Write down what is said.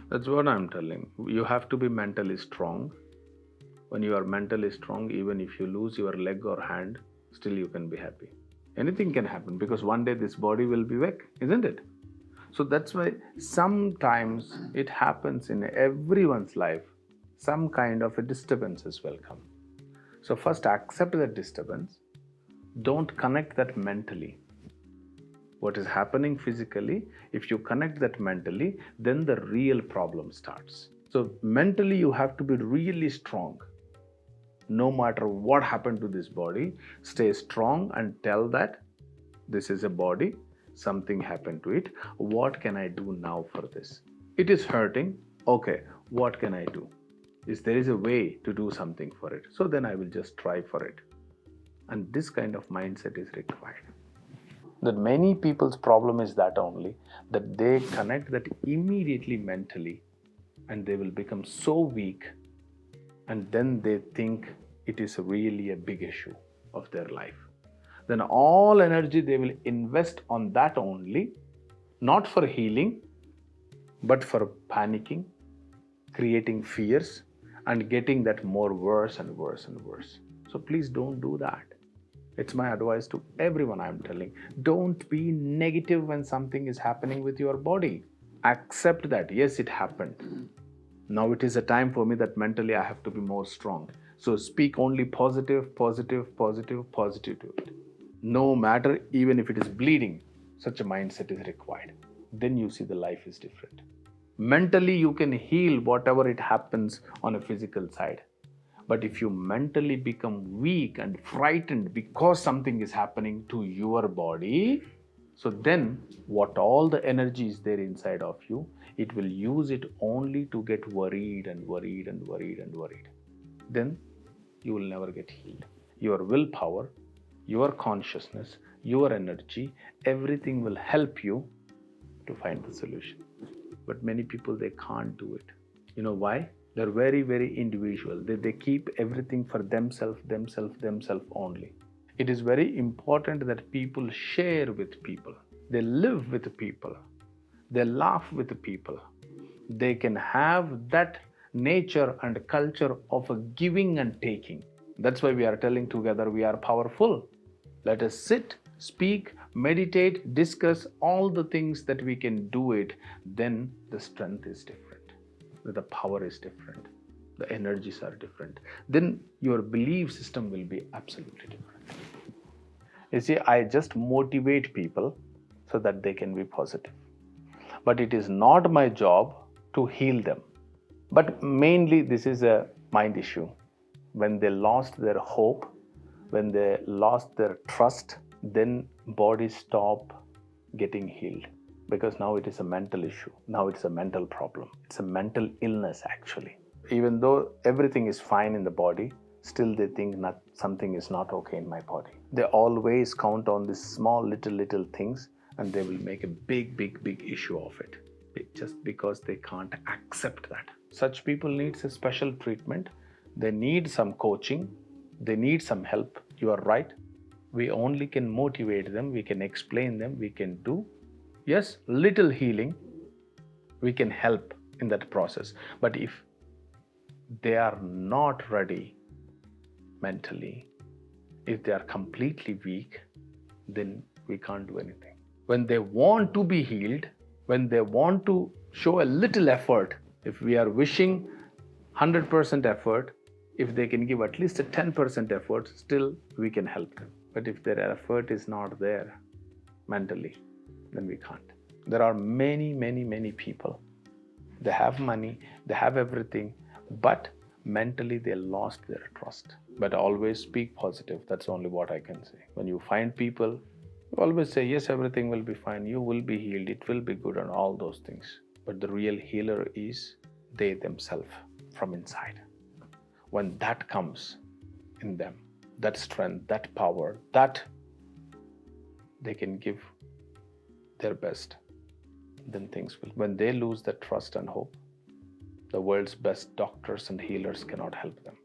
That's what I'm telling. You have to be mentally strong. When you are mentally strong, even if you lose your leg or hand, still you can be happy. Anything can happen because one day this body will be back, isn't it? So that's why sometimes it happens in everyone's life, some kind of a disturbances will come. So first accept that disturbance. Don't connect that mentally. What is happening physically, if you connect that mentally, then the real problem starts. So mentally you have to be really strong. No matter what happened to this body, stay strong and tell that this is a body, something happened to it. What can I do now for this? It is hurting. Okay, what can I do? Is there is a way to do something for it? So then I will just try for it. And this kind of mindset is required. That many people's problem is that only, that they connect that immediately mentally and they will become so weak, and then they think it is really a big issue of their life. Then all energy they will invest on that only, not for healing, but for panicking, creating fears, and getting that more worse and worse and worse. So please don't do that. It's my advice to everyone I'm telling. Don't be negative when something is happening with your body. Accept that, yes, it happened. Now it is a time for me that mentally I have to be more strong. So speak only positive, positive, positive, positive to it. No matter, even if it is bleeding, such a mindset is required. Then you see the life is different. Mentally you can heal whatever it happens on a physical side. But if you mentally become weak and frightened because something is happening to your body, so then what all the energy is there inside of you, it will use it only to get worried and worried and worried and worried. Then you will never get healed. Your willpower, your consciousness, your energy, everything will help you to find the solution. But many people, they can't do it. You know why? They're very, very individual. They keep everything for themselves only. It is very important that people share with people. They live with people. They laugh with people. They can have that nature and culture of a giving and taking. That's why we are telling together we are powerful. Let us sit, speak, meditate, discuss all the things that we can do it. Then the strength is different. The power is different. The energies are different. Then your belief system will be absolutely different. You see, I just motivate people so that they can be positive. But it is not my job to heal them. But mainly this is a mind issue. When they lost their hope, when they lost their trust, then bodies stop getting healed. Because now it is a mental issue. Now it's a mental problem. It's a mental illness actually. Even though everything is fine in the body, still they think something is not okay in my body. They always count on these small little things and they will make a big issue of it. Just because they can't accept that. Such people need a special treatment. They need some coaching. They need some help. You are right. We only can motivate them. We can explain them. We can do. Yes, little healing, we can help in that process. But if they are not ready mentally, if they are completely weak, then we can't do anything. When they want to be healed, when they want to show a little effort, if we are wishing 100% effort, if they can give at least a 10% effort, still we can help them. But if their effort is not there mentally, then we can't. There are many people. They have money, they have everything, but mentally they lost their trust. But always speak positive. That's only what I can say. When you find people, you always say, yes, everything will be fine. You will be healed. It will be good and all those things. But the real healer is they themselves from inside. When that comes in them, that strength, that power, that they can give their best, then things will. When they lose that trust and hope, the world's best doctors and healers cannot help them.